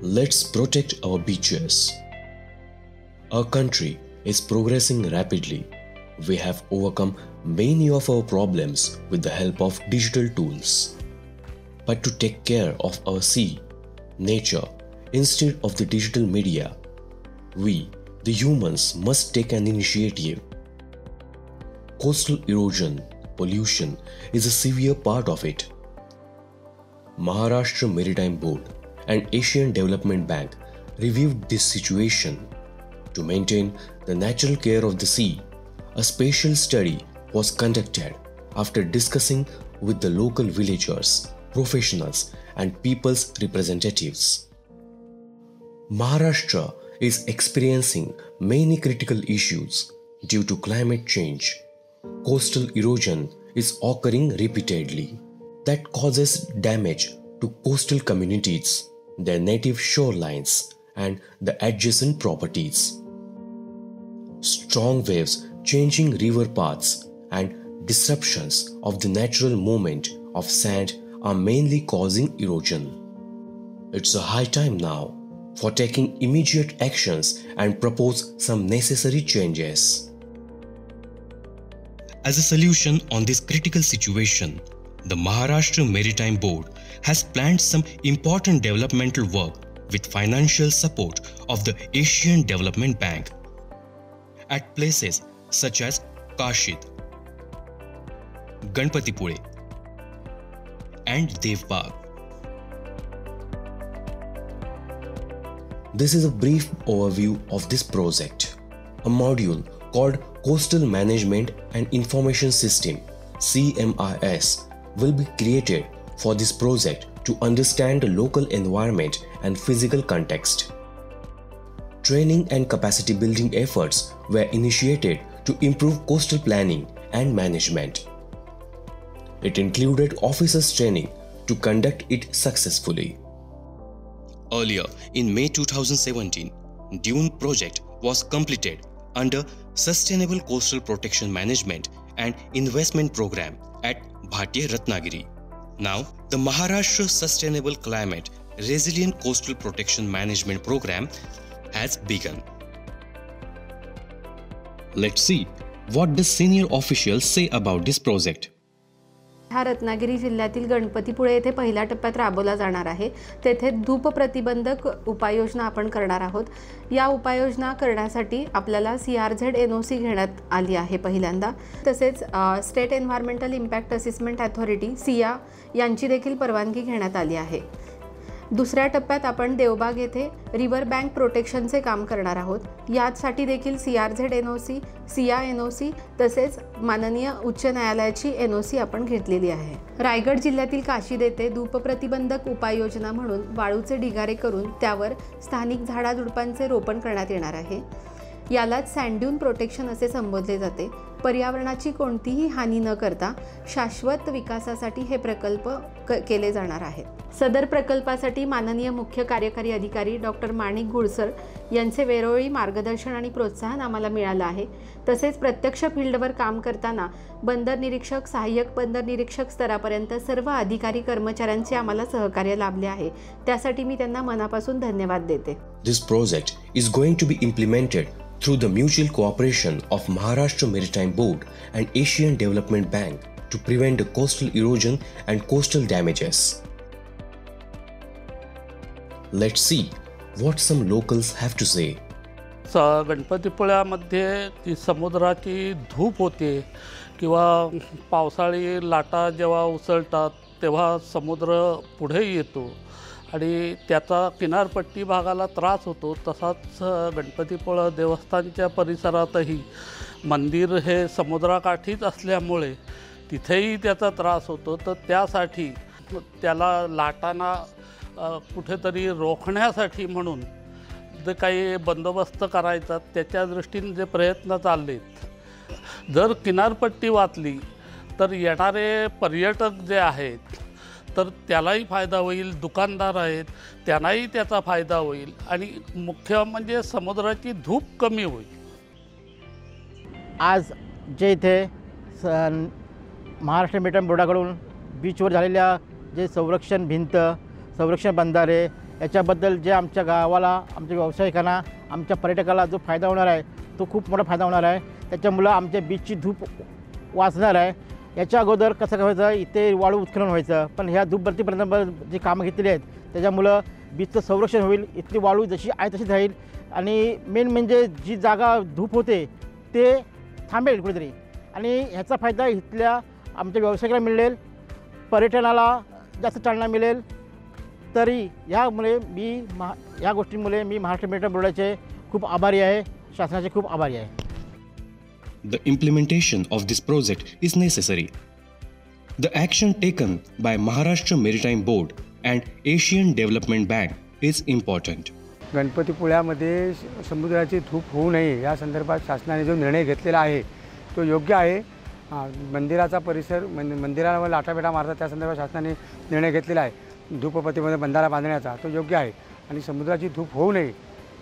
Let's protect our beaches. Our country is progressing rapidly. We have overcome many of our problems with the help of digital tools. But to take care of our sea, nature, instead of the digital media, we, the humans, must take an initiative. Coastal erosion, pollution is a severe part of it. Maharashtra Maritime Board and Asian Development Bank reviewed this situation. To maintain the natural care of the sea, a special study was conducted after discussing with the local villagers, professionals, and people's representatives. Maharashtra is experiencing many critical issues due to climate change. Coastal erosion is occurring repeatedly that causes damage to coastal communities, their native shorelines, and the adjacent properties. Strong waves changing river paths and disruptions of the natural movement of sand are mainly causing erosion. It's a high time now for taking immediate actions and propose some necessary changes. As a solution on this critical situation, the Maharashtra Maritime Board has planned some important developmental work with financial support of the Asian Development Bank at places such as Kashid, Ganpatipule, and Devbagh. This is a brief overview of this project. A module called Coastal Management and Information System (CMIS) will be created for this project to understand the local environment and physical context. Training and capacity building efforts were initiated to improve coastal planning and management. It included officers' training to conduct it successfully. Earlier, in May 2017, Dune project was completed under Sustainable Coastal Protection Management and Investment Program at Bhatia Ratnagiri. Now, the Maharashtra Sustainable Climate Resilient Coastal Protection Management Program has begun. Let's see what the senior officials say about this project. हा रत्नागिरी जिल्ह्यातील गणपतीपुळे येथे पहिल्या टप्प्यात राबवला जाणार आहे. तेथे धूप प्रतिबंधक उपाययोजना आपण करणार आहोत. या उपाययोजना करण्यासाठी आपल्याला CRZ NOC घेण्यात आली आहे पहिल्यांदा. तसेच state environmental impact assessment authority SIA यांची देखील परवानगी घेण्यात आली आहे. दुसऱ्या टप्प्यात आपण देवबाग येथे रिव्हर बँक प्रोटेक्शनचे काम करणार आहोत. यासाठी देखील CRZ NOC, SIA NOC तसेच माननीय उच्च न्यायालयाची NOC आपण घेतलेली आहे. रायगड जिल्ह्यातील काशीद येथे धूप प्रतिबंधक उपाययोजना म्हणून वाळूचे ढिगारे करून त्यावर स्थानिक झाडाझुडपांचे रोपण करण्यात येणार आहे. यालाच सँड ड्यून प्रोटेक्शन असे संबोधले जाते. पर्यावरणाची कोणतीही हानी न करता शाश्वत विकासासाठी हे प्रकल्प केले जाणार आहेत. सदर प्रकल्पासाठी माननीय मुख्य कार्यकारी अधिकारी डॉक्टर माणिक गुळसर यांचे वेळोवेळी मार्गदर्शन आणि प्रोत्साहन आम्हाला मिळालं आहे. तसेच प्रत्यक्ष फील्डवर काम करताना बंदर निरीक्षक, सहाय्यक बंदर निरीक्षक स्तरापर्यंत सर्व अधिकारी कर्मचाऱ्यांचे आम्हाला सहकार्य लाभले आहे. त्यासाठी मी त्यांना मनापासून धन्यवाद देते. This project is going to be implemented through the mutual cooperation of Maharashtra Maritime Board and Asian Development Bank to prevent the coastal erosion and coastal damages. Let's see what some locals have to say. गणपतीपुळ्यामध्ये ती समुद्राची धूप होते किंवा पावसाळी लाटा जेव्हा उसळतात तेव्हा समुद्र पुढे येतो आणि त्याचा किनारपट्टी भागाला त्रास होतो. तसाच गणपतीपुळा देवस्थानच्या परिसरातही मंदिर हे समुद्राकाठीच असल्यामुळे तिथेही त्याचा त्रास होतो. तर त्यासाठी त्याला लाटांना कुठेतरी रोखण्यासाठी म्हणून जे काही बंदोबस्त करायचा त्याच्या दृष्टीने जे प्रयत्न चाललेत. जर किनारपट्टी वाचली तर येणारे पर्यटक जे आहेत तर त्यालाही फायदा होईल, दुकानदार आहेत त्यांनाही त्याचा फायदा होईल आणि मुख्य म्हणजे समुद्राची धूप कमी होईल. आज जे इथे महाराष्ट्र मेरिटाईम बोर्डाकडून बीचवर झालेल्या जे संरक्षण भिंत, संरक्षण बंधारे याच्याबद्दल जे आमच्या गावाला, आमच्या व्यावसायिकांना, आमच्या पर्यटकाला जो फायदा होणार आहे तो खूप मोठा फायदा होणार आहे। त्याच्यामुळं आमच्या बीचची धूप वाचणार आहे। याच्या अगोदर कसं व्हायचं, इथे वाळू उत्खनन व्हायचं, पण ह्या धूप भरतीपर्यंत जी कामं घेतलेली आहेत त्याच्यामुळं बीचचं संरक्षण होईल, इथली वाळू जशी आहे तशीच राहील आणि मेन म्हणजे जी जागा धूप होते ते थांबेल कुठेतरी आणि ह्याचा फायदा इथल्या आमच्या व्यावसायिकाला मिळेल, पर्यटनाला जास्त चालना मिळेल। तरी यामुळे या गोष्टींमुळे मी महाराष्ट्र मेरिटाईम बोर्डाचे खूप आभारी आहे, शासनाचे खूप आभारी आहे। The implementation of this project is necessary. The action taken by Maharashtra Maritime Board and Asian Development Bank is important. गणपतीपुळ्यामध्ये समुद्राची धूप होऊ नये या संदर्भात शासनाने जो निर्णय घेतलेला आहे तो योग्य आहे। मंदिराचा परिसर मंदिरावर लाटाबेटा मारतात त्या संदर्भात शासनाने निर्णय घेतलेला आहे। धूपपतीमध्ये बंधारा बांधण्याचा तो योग्य आहे आणि समुद्राची धूप होऊ नये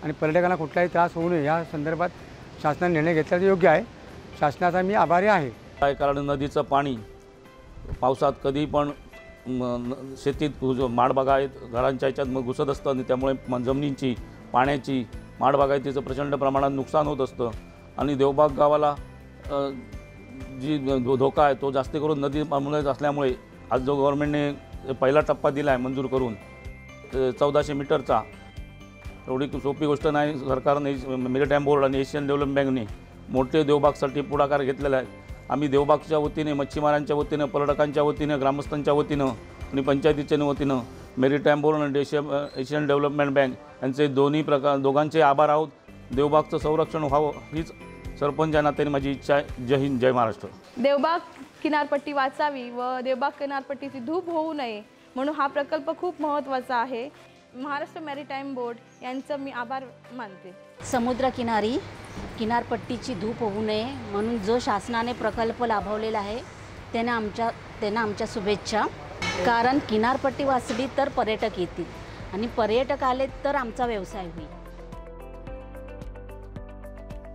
आणि पर्यटकांना कुठलाही त्रास होऊ नये या संदर्भात शासनाने निर्णय घेतल्याचे योग्य आहे। शासनाचा मी आभारी आहे। कारण नदीचं पाणी पावसात कधी पण शेतीत माडबागायत घरांच्या ह्याच्यात मग घुसत असतं आणि त्यामुळे जमिनींची, पाण्याची, माडबागायतीचं प्रचंड प्रमाणात नुकसान होत असतं आणि देवबाग गावाला जी धोका आहे तो जास्त करून नदीमुळेच असल्यामुळे आज जो गव्हर्नमेंटने पहिला टप्पा दिला आहे मंजूर करून 1400 मीटरचा, एवढी सोपी गोष्ट नाही। सरकारने, मेरिटाईम बोर्ड आणि एशियन डेव्हलपमेंट बँकने मोठे देवबागसाठी पुढाकार घेतलेला आहे। आम्ही देवबागच्या वतीने, मच्छीमारांच्या वतीनं, पर्यटकांच्या वतीनं, ग्रामस्थांच्या वतीनं आणि पंचायतीच्या वतीनं मेरिटाईम बोर्ड आणि एशियन डेव्हलपमेंट बँक यांचे दोघांचे आभार आहोत। देवबागचं संरक्षण व्हावं हीच सरपंच या नात्याने माझी इच्छा आहे। जय हिंद, जय महाराष्ट्र। देवबाग किनारपट्टी वाचावी व देवबाग किनारपट्टीची धूप होऊ नये म्हणून हा प्रकल्प खूप महत्त्वाचा आहे। महाराष्ट्र मॅरिटाईम बोर्ड यांचं मी आभार मानते। समुद्रकिनारी किनारपट्टीची धूप होऊ नये म्हणून जो शासनाने प्रकल्प लाभवलेला आहे त्यांना आमच्या शुभेच्छा। कारण किनारपट्टी वाचली तर पर्यटक येतील आणि पर्यटक आले तर आमचा व्यवसाय होईल।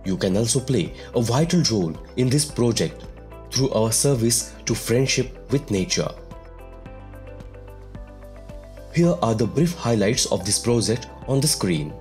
You can also play a vital role in this project through our service to friendship with nature. Here are the brief highlights of this project on the screen.